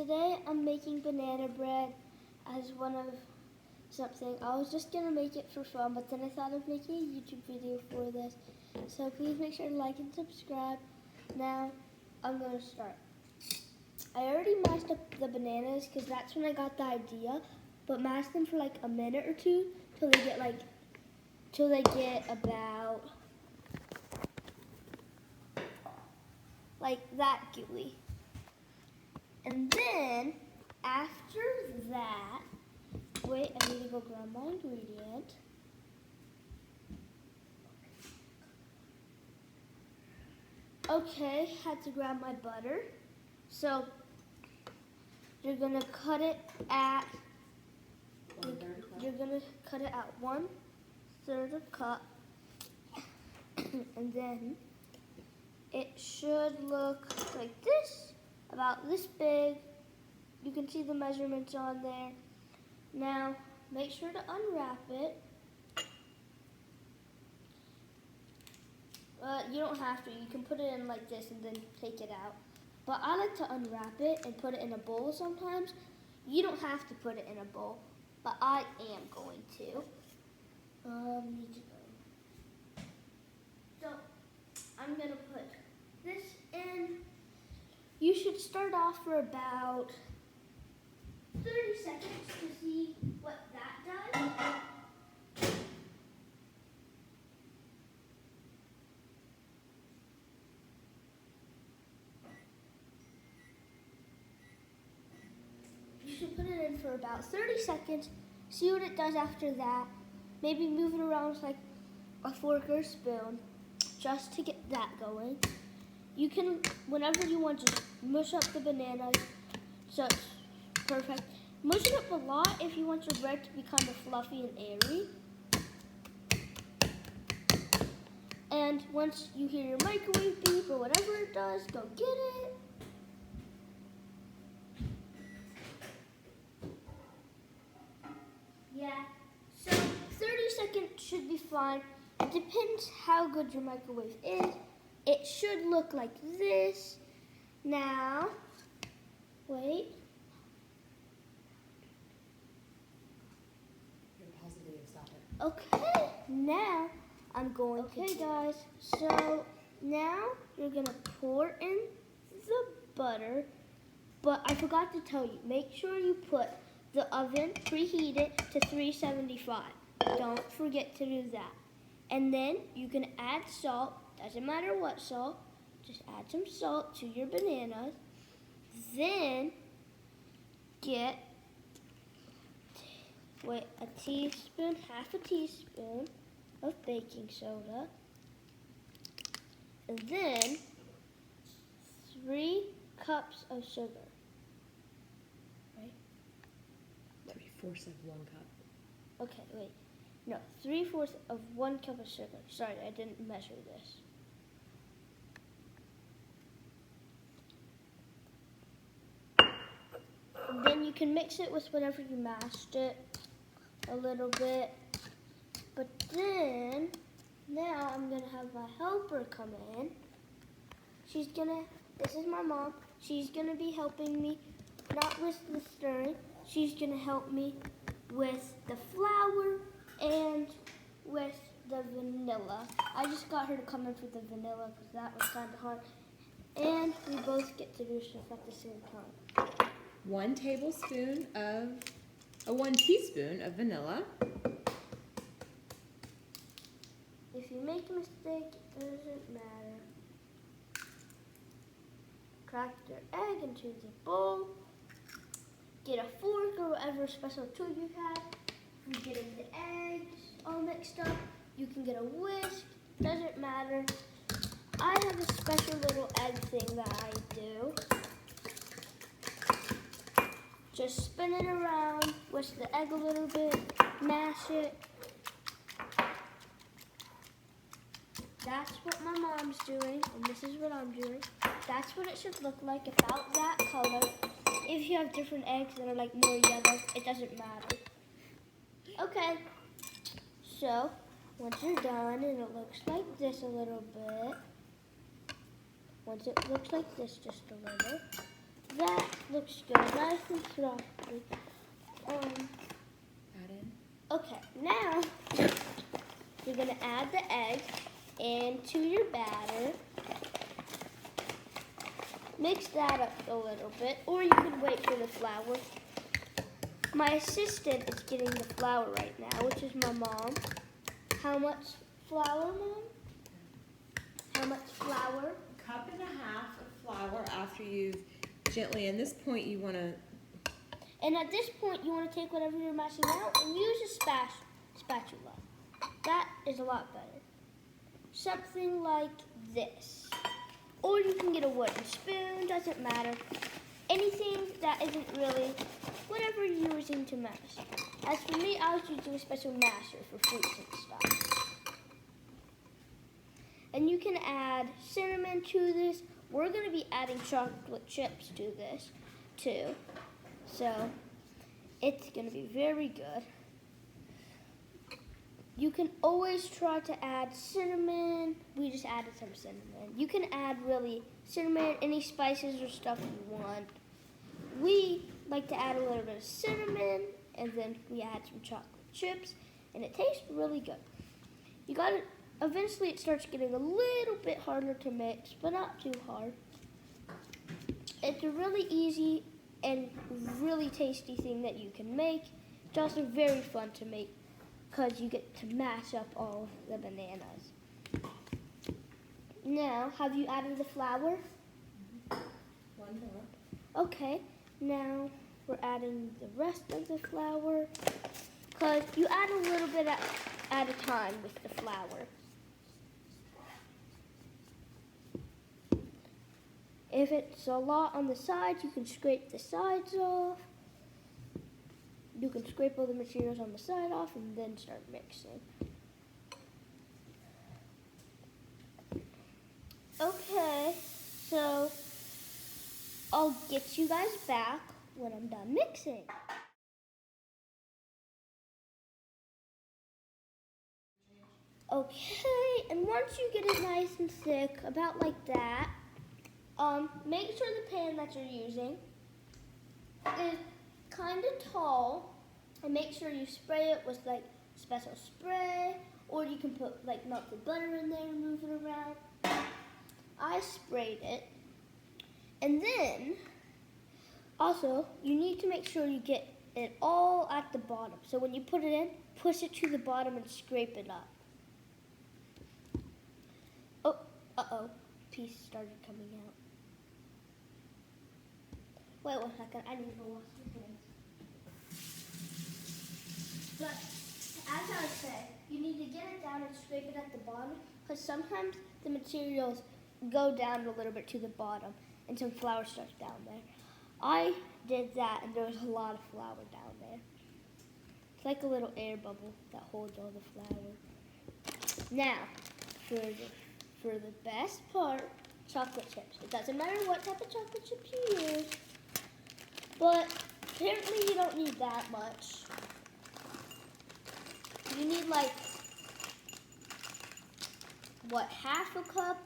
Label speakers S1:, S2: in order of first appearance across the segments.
S1: Today I'm making banana bread as one of something. I was just going to make it for fun, but then I thought of making a YouTube video for this. So please make sure to like and subscribe. Now I'm going to start. I already mashed up the bananas because that's when I got the idea, but mash them for like a minute or two till they get about like that gooey. And then after that, wait, I need to go grab my ingredient. Okay, had to grab my butter. So you're gonna cut it at 1/3 a cup, and then it should look like this, about this big. You can see the measurements on there. Now make sure to unwrap it. You don't have to. You can put it in like this and then take it out. But I like to unwrap it and put it in a bowl sometimes. You don't have to put it in a bowl, but I am going to. So I'm gonna put this in. You should start off for about 30 seconds to see what that does. You should put it in for about 30 seconds, see what it does after that. Maybe move it around with like a fork or a spoon just to get that going. You can, whenever you want, just mush up the bananas so it's perfect. Mush it up a lot if you want your bread to be kind of fluffy and airy. And once you hear your microwave beep or whatever it does, go get it. Yeah, so 30 seconds should be fine. It depends how good your microwave is. It should look like this. Now, wait. Okay, now I'm going to. Okay, guys, so now you're gonna pour in the butter, but I forgot to tell you, make sure you put the oven, preheat it to 375. Don't forget to do that. And then you can add salt, doesn't matter what salt, just add some salt to your bananas. Then get a teaspoon, half a teaspoon of baking soda, and then 3 cups of sugar. Right?
S2: 3/4 of 1 cup.
S1: Okay, wait. No, 3/4 of 1 cup of sugar. Sorry, I didn't measure this. And then you can mix it with whatever you mashed it a little bit. But then, now I'm gonna have my helper come in. This is my mom. She's gonna be helping me, not with the stirring. She's gonna help me with the flour and with the vanilla. I just got her to come in for the vanilla because that was kind of hard. And we both get to do stuff at the same time.
S2: 1 teaspoon of vanilla.
S1: If you make a mistake, it doesn't matter. Crack your egg into the bowl. Get a fork or whatever special tool you have. You get the eggs all mixed up. You can get a whisk, doesn't matter. I have a special little egg thing that I do. Just spin it around, whisk the egg a little bit, mash it. That's what my mom's doing, and this is what I'm doing. That's what it should look like, about that color. If you have different eggs that are like more yellow, it doesn't matter. Okay, so once you're done and it looks like this a little bit, once it looks like this just a little, that looks good. Nice and frosty.
S2: Add in.
S1: Okay, now you're gonna add the eggs into your batter. Mix that up a little bit, or you can wait for the flour. My assistant is getting the flour right now, which is my mom. How much flour, Mom? How much flour?
S2: 1.5 cups of flour after you've gently, and this point you want to,
S1: And at this point, you want to take whatever you're mashing out and use a spatula. That is a lot better. Something like this. Or you can get a wooden spoon, doesn't matter. Anything that isn't really whatever you're using to mash. As for me, I was using a special masher for fruits and stuff. And you can add cinnamon to this. We're going to be adding chocolate chips to this too. So it's going to be very good. You can always try to add cinnamon. We just added some cinnamon. You can add really cinnamon, any spices or stuff you want. We like to add a little bit of cinnamon, and then we add some chocolate chips, and it tastes really good. You got to, eventually it starts getting a little bit harder to mix, but not too hard. It's a really easy and really tasty thing that you can make. It's also very fun to make because you get to mash up all the bananas. Now, have you added the flour?
S2: one more.
S1: Okay, now we're adding the rest of the flour because you add a little bit at a time with the flour. If it's a lot on the sides, you can scrape the sides off. You can scrape all the materials on the side off and then start mixing. Okay, so I'll get you guys back when I'm done mixing. Okay, and once you get it nice and thick, about like that, make sure the pan that you're using is kind of tall, and make sure you spray it with like special spray, or you can put like melted butter in there and move it around. I sprayed it, and then also you need to make sure you get it all at the bottom. So when you put it in, push it to the bottom and scrape it up. Oh, uh-oh, piece started coming out. Wait 1 second, I need to wash my hands. But as I was saying, you need to get it down and scrape it at the bottom, because sometimes the materials go down a little bit to the bottom and some flour starts down there. I did that and there was a lot of flour down there. It's like a little air bubble that holds all the flour. Now, for the best part, chocolate chips. It doesn't matter what type of chocolate chips you use, but apparently you don't need that much. You need like, what, half a cup?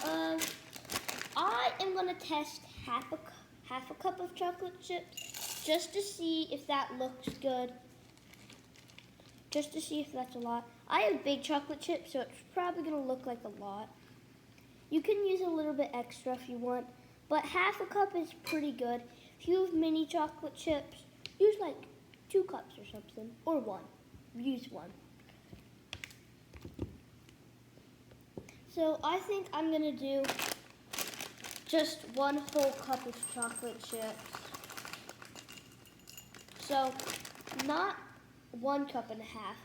S1: I am gonna test half a cup of chocolate chips just to see if that looks good. Just to see if that's a lot. I have big chocolate chips, so it's probably gonna look like a lot. You can use a little bit extra if you want, but half a cup is pretty good. If you have mini chocolate chips, use like 2 cups or something, or 1. Use 1. So I think I'm gonna do just 1 whole cup of chocolate chips. So not 1.5 cups,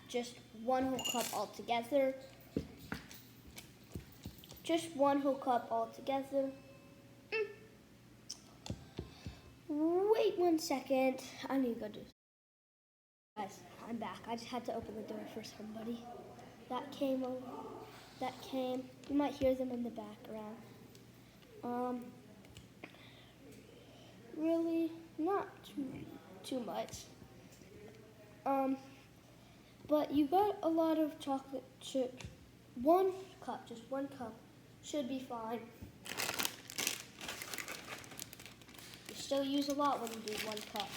S1: just 1 whole cup altogether. Just 1 whole cup altogether. Wait 1 second. I need to go do. Guys, I'm back. I just had to open the door for somebody. That came over. That came. You might hear them in the background. Really, not too much. But you got a lot of chocolate chips. 1 cup, just 1 cup, should be fine. You still use a lot when you do 1 cup.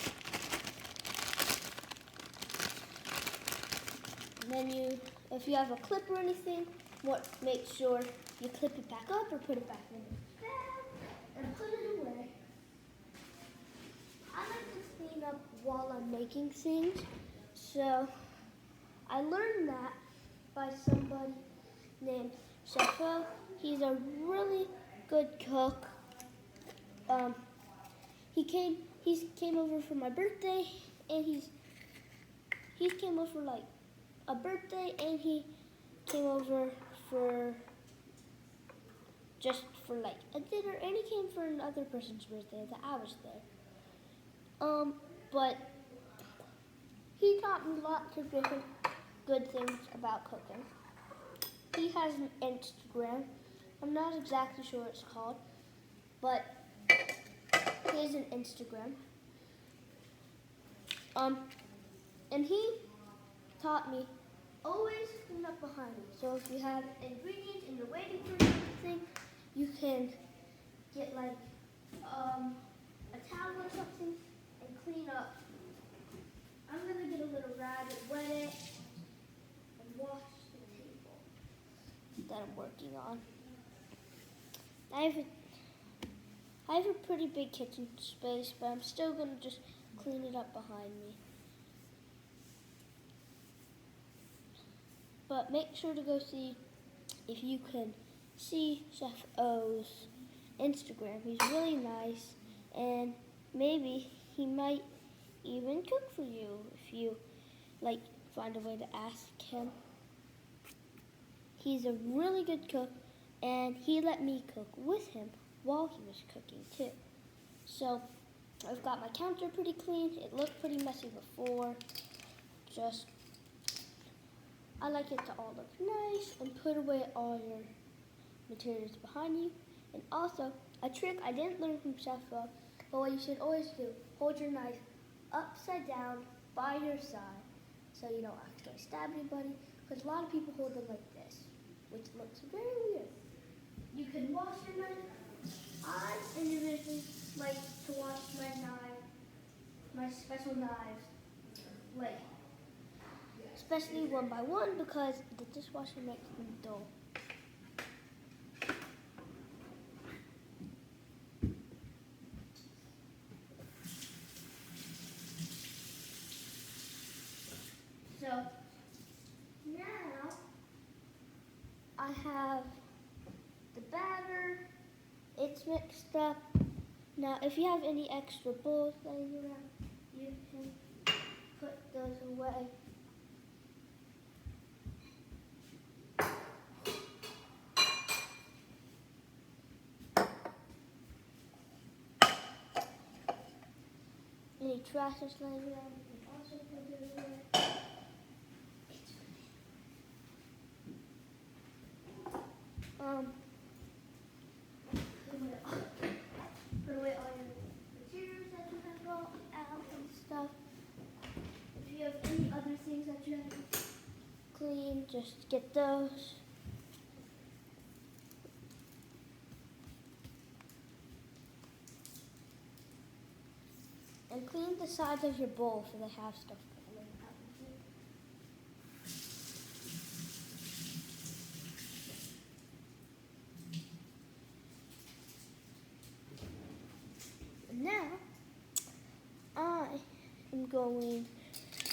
S1: And then if you have a clip or anything, make sure you clip it back up or put it back in the bag and put it away. I like to clean up while I'm making things, so I learned that by somebody named Chef. He's a really good cook. He came over for my birthday, and he came over for like a birthday, and he came over for just for like a dinner, and he came for another person's birthday that I was there. But he taught me lots of different good things about cooking. He has an Instagram. I'm not exactly sure what it's called, but he has an Instagram. And he taught me always clean up behind you. So if you have ingredients and you're waiting for something, you can get like a towel or something and clean up. I'm gonna get a little rag and wet it and wash the table that I'm working on. I have a pretty big kitchen space, but I'm still gonna just clean it up behind me. But make sure to go see if you can see Chef O's Instagram. He's really nice, and maybe he might even cook for you if you like find a way to ask him. He's a really good cook, and he let me cook with him while he was cooking too. So I've got my counter pretty clean. It looked pretty messy before. I like it to all look nice, and put away all your materials behind you. And also, a trick I didn't learn from Chef O, but what you should always do, hold your knife upside down by your side so you don't accidentally stab anybody, because a lot of people hold them like this, which looks very weird. You can wash your knife. I individually like to wash my special knives, like especially 1 by 1, because the dishwasher makes them dull. So now I have the batter. It's mixed up. Now if you have any extra bowls laying around, you can put those away. Any trash that's laying around, you can also put it away. Put away all your materials that you have brought out and stuff. If you have any other things that you have to clean, just get those. And clean the sides of your bowl so they have stuff coming out of it. And now,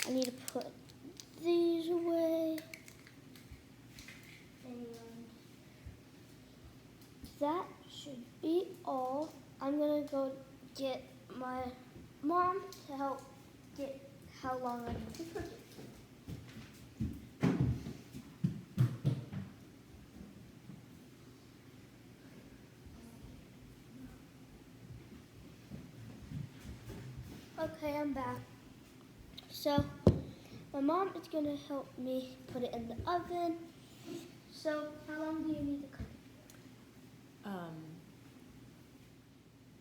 S1: I need to put these away. And that should be all. I'm gonna go get my mom to help get how long I need to cook it. Okay, I'm back. So my mom is gonna help me put it in the oven. So how long do you need to cook it?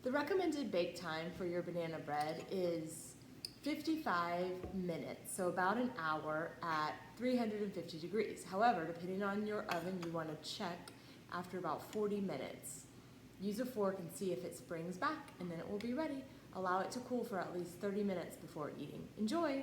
S2: The recommended bake time for your banana bread is 55 minutes, so about an hour at 350 degrees. However, depending on your oven, you want to check after about 40 minutes. Use a fork and see if it springs back, and then it will be ready. Allow it to cool for at least 30 minutes before eating. Enjoy!